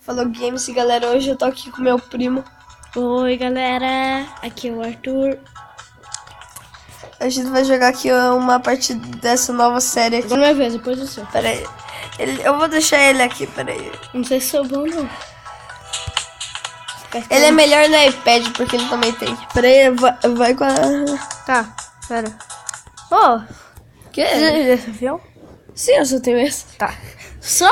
Falou Games, galera, hoje eu tô aqui com meu primo. Oi galera, aqui é o Arthur. A gente vai jogar aqui uma partida dessa nova série aqui. Agora é minha vez, depois do seu. Pera aí, eu vou deixar ele aqui, pera aí. Não sei se sou bom não. Ele é melhor no iPad, porque ele também tem. Pera aí, vai com a... Tá, pera. Ô, Que? esse avião? Sim, eu só tenho esse. Tá. Só?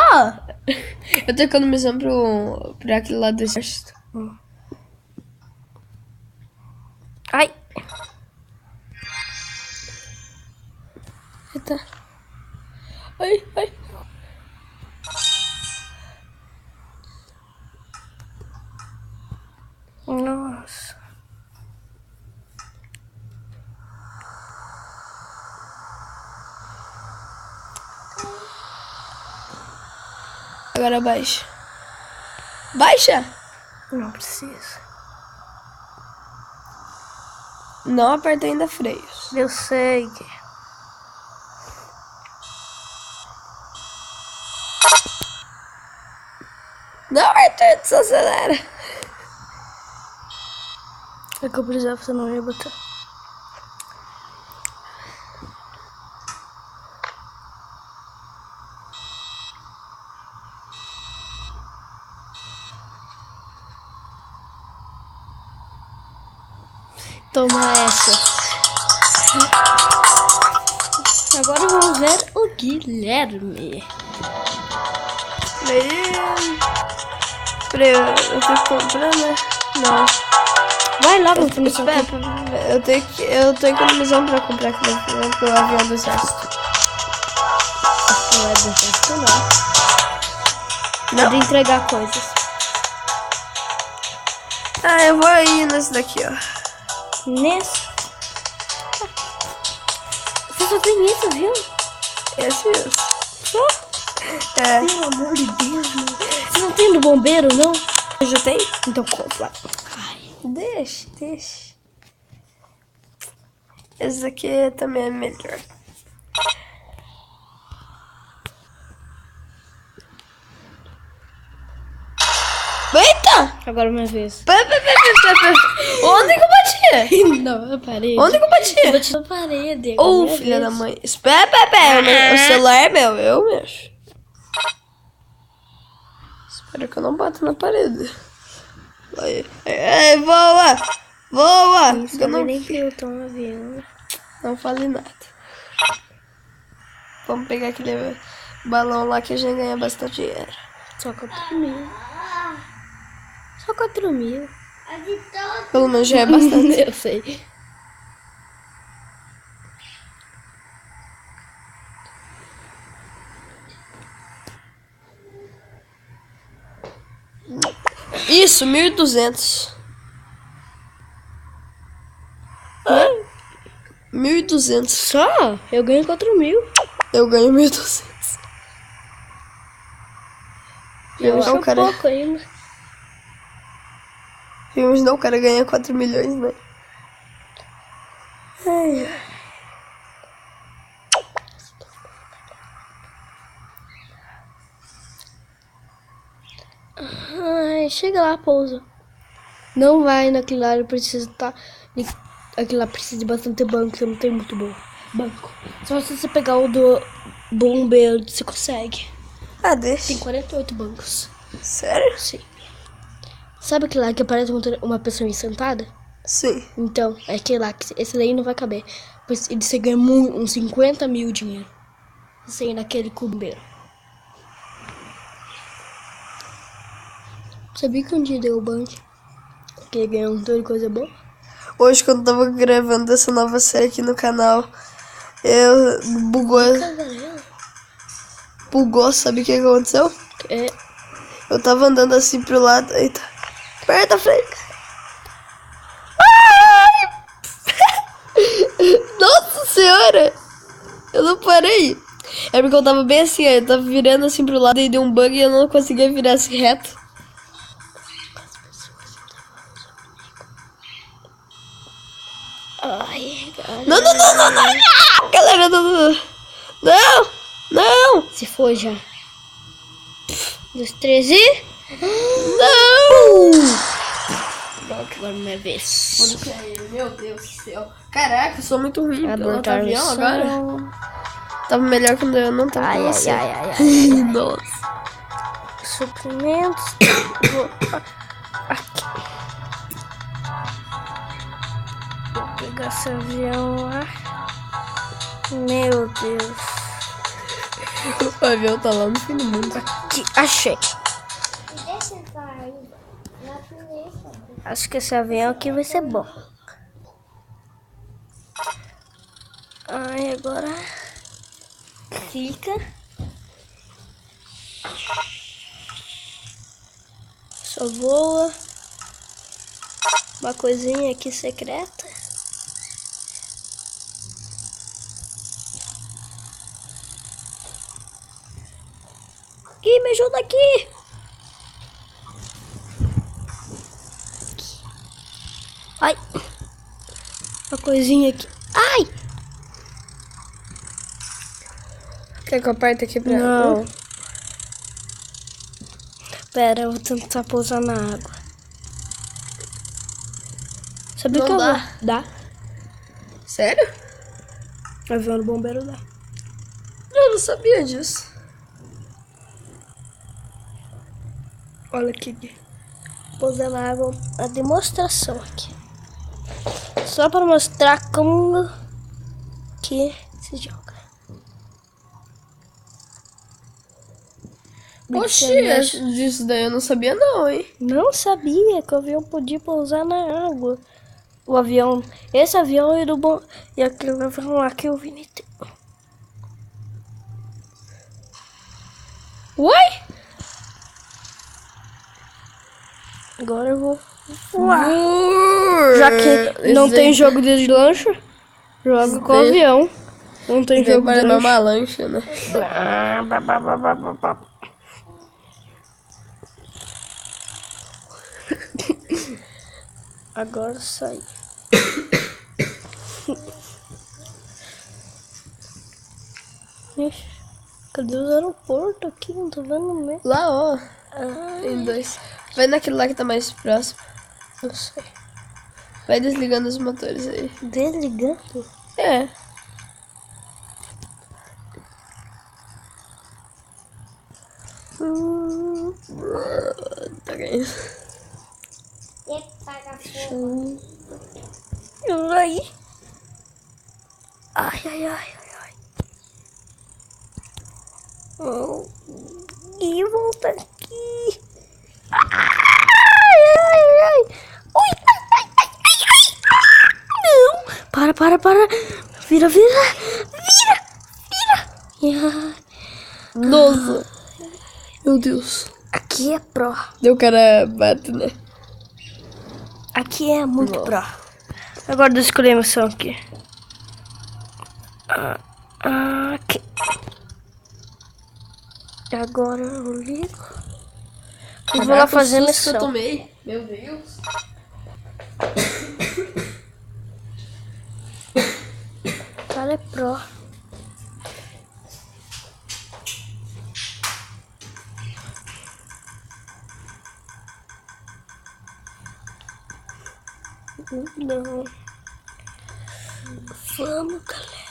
Eu tô economizando pra aquele lado do exército. Ai. Eita. Ai, ai. Nossa. Agora baixa. Baixa! Não precisa. Não aperta ainda freios. Eu sei que... Não, Arthur, desacelera. É que eu precisava, você não ia botar. Toma essa. Agora vamos ver o Guilherme. Peraí, eu tenho que comprar, né? Não. Vai logo no final. Eu tô economizando pra comprar aquele avião do exército. Não é do exército, não. Não. É de entregar coisas. Ah, eu vou ir nesse daqui, ó. Nesse. Você só tem isso, viu? Esse mesmo. Só? É. Pelo amor de Deus, mano. Você não tem do bombeiro, não? Eu já tenho? Então compra. Ai. Deixa. Esse daqui também é melhor. Eita! Agora é minha vez. Pera. Onde que eu bati? Não, na parede. Onde que eu bati? Eu bati na parede. agora é Ô, minha filha vez. da mãe. Espera. O celular é meu, eu mexo. Espera que eu não bato na parede. Ai, voa! Não Eu sabe nem que eu tô no avião. não falei nada. Vamos pegar aquele balão lá que a gente ganha bastante dinheiro. Só 4.000. Só 4.000. Pelo menos já é bastante. Eu sei. Isso, 1.200. 1.200. Só? Eu ganho 4.000. Eu ganho 1.200. Eu Não, acho cara. pouco ainda. Imagina o cara ganha 4 milhões, né? Ai. Ai, chega lá, pousa. Não vai naquele lá, ele precisa estar. Aquele lá precisa de bastante banco, você não tem muito bom banco. Só se você pegar o do bombeiro, você consegue. Ah, deixa. Tem 48 bancos. Sério? Sim. Sabe aquele lá que aparece uma pessoa sentada? Sim. Então, é aquele lá, que esse daí não vai caber. Pois você ganha uns 50.000 dinheiro. Você ir naquele bombeiro. Sabia que um dia deu o banco? Que ele ganhou um tanto de coisa boa? Hoje, quando eu tava gravando essa nova série aqui no canal, bugou, sabe o que aconteceu? É. Eu tava andando assim pro lado, eita, perto da frente. Ai! Nossa senhora! Eu não parei. É porque eu tava bem assim, eu tava virando assim pro lado e deu um bug e eu não conseguia virar assim reto. Ai, galera. Não! Galera, não! Se for já. 2, 3 e... Não! Agora é minha vez. Vou deixar ele, meu Deus do céu. Caraca, eu sou muito ruim pilotar Abortar avião missão. agora. Tava melhor quando eu não tava Ai, com ai, você. ai, ai, ai. Nossa. Suprimentos. Vou aqui. Vou pegar esse avião lá. Meu Deus. O avião tá lá no fim do mundo. Aqui, achei. Acho que esse avião aqui vai ser bom. Ai, agora fica. Só voa. Uma coisinha aqui secreta. Ih, me ajuda aqui. Ai. Uma coisinha aqui. Ai. Quer que eu aperte aqui pra... Não. Pera, eu vou tentar pousar na água. Sabia Não que eu dá. vou? Dá. Sério? Avião do bombeiro dá. Eu não sabia disso. Olha aqui. Pousar na água. A demonstração aqui. Só para mostrar como que se joga. Oxi, disso daí eu não sabia não, hein? Não sabia que o avião podia pousar na água. O avião, esse avião e do bom e aquele avião lá que eu vi no tempo. Uai? Agora eu vou voar. Já que não tem jogo de lancha, joga com o avião. Não tem jogo de Para uma lancha. lancha, né? Agora sai. Ixi, cadê os aeroportos aqui? Não tô vendo mesmo. Lá, ó. Ah, Tem dois. Vai naquele lá que tá mais próximo. não sei. Vai desligando os motores aí. Desligando? É. Tá ganhando. Ai. Ai, ai, ai, ai, ai. Oh. E volta aqui. Ai, ai, ai. Ui, ai, ai, ai, ai, ai. Não. Para. Vira. Nossa. Meu Deus. Aqui é pro. Deu cara bate, né? Aqui é muito Nossa. pro. Agora deixa eu escolher a missão aqui. Aqui. Agora eu ligo. E vou lá fazer a o susto que eu missão. tomei. Meu Deus. O cara é pro. Não. Vamos, galera.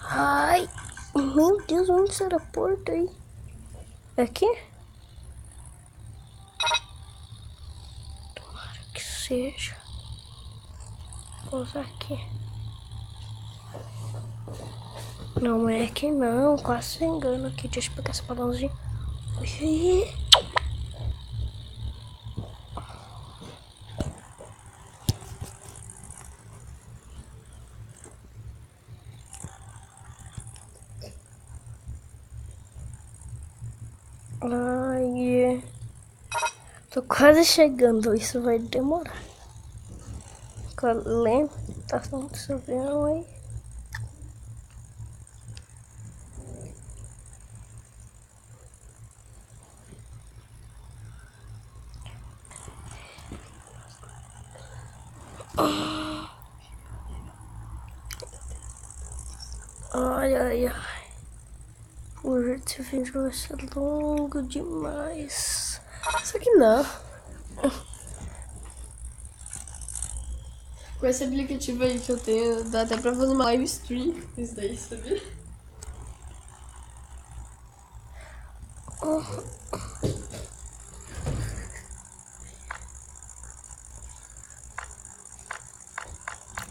Ai, meu Deus, onde esse aeroporto aí? É aqui? Tomara que seja. Vou usar aqui. Não é aqui não, quase se engano aqui. Deixa eu pegar esse balãozinho. Ui. Ai, tô quase chegando, isso vai demorar. Com a lentação do seu avião aí. Ai, ai, ai. O esse vídeo vai ser longo demais. Só que não. Com esse aplicativo aí que eu tenho, dá até pra fazer uma live stream. Isso daí, sabia?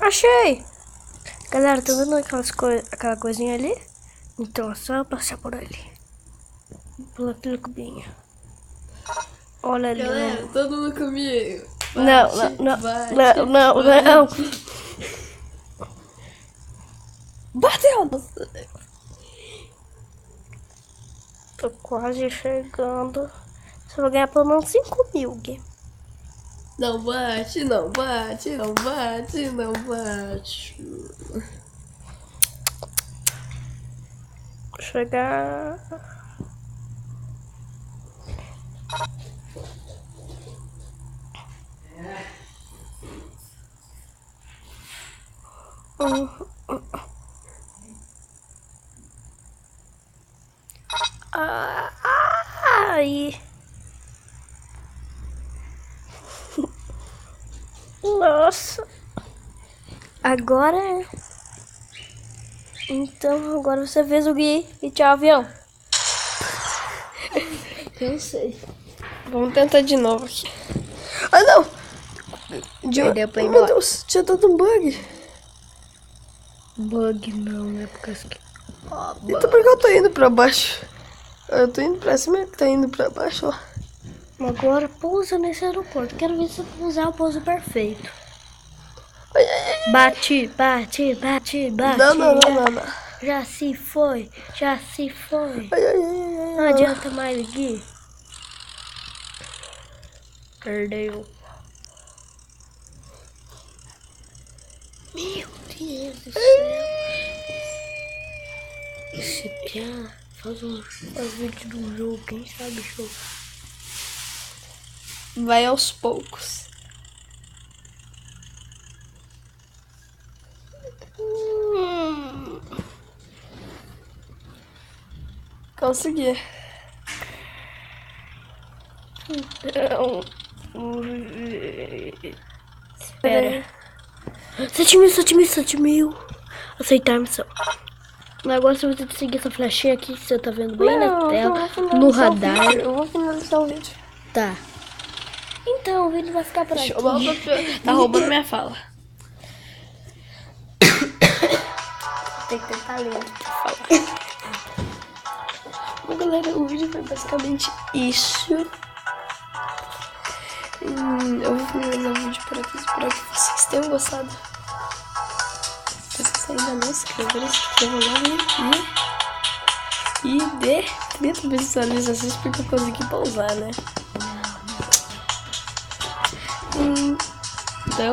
Achei! Galera, tá vendo aquela coisinha ali? Então é só passar por ali. Por aquele cubinho. Olha ali. Galera, todo mundo comigo. Não. Bateu! Tô quase chegando. Você vai ganhar pelo menos 5.000, Gui. Não bate, não bate, não bate, não bate. Chegar. Ai. Nossa. Agora é. Então agora você fez o Gui e tchau, avião. Eu sei. Vamos tentar de novo aqui. Ah, não! Perdeu pra ir Meu embora. Deus, tinha dado um bug. Bug não, né? Porque Então por que eu tô indo pra baixo? Eu tô indo pra cima e tá indo pra baixo, ó. agora pousa nesse aeroporto. Quero ver se eu vou usar o pouso perfeito. Ai, ai, ai. Bate. Não. Já se foi. Ai. Não adianta mais, Gui. Perdeu. Meu Deus do céu. Esse piá faz vídeo do jogo, quem sabe jogo. Vai aos poucos. Consegui. Então. Espera. 7.000. Aceitar a missão. Agora você vai ter que seguir essa flechinha aqui que você tá vendo bem na tela. No radar. Eu vou finalizar o vídeo. Tá. Então o vídeo vai ficar por aqui. Tá roubando minha fala. Tem que tentar ler. Bom, galera, o vídeo foi basicamente isso. Eu vou finalizar o vídeo por aqui. Espero que vocês tenham gostado. Se vocês ainda não se inscreveram, se inscrevam logo e dê 30 visualizações porque eu consegui pausar, né? Então,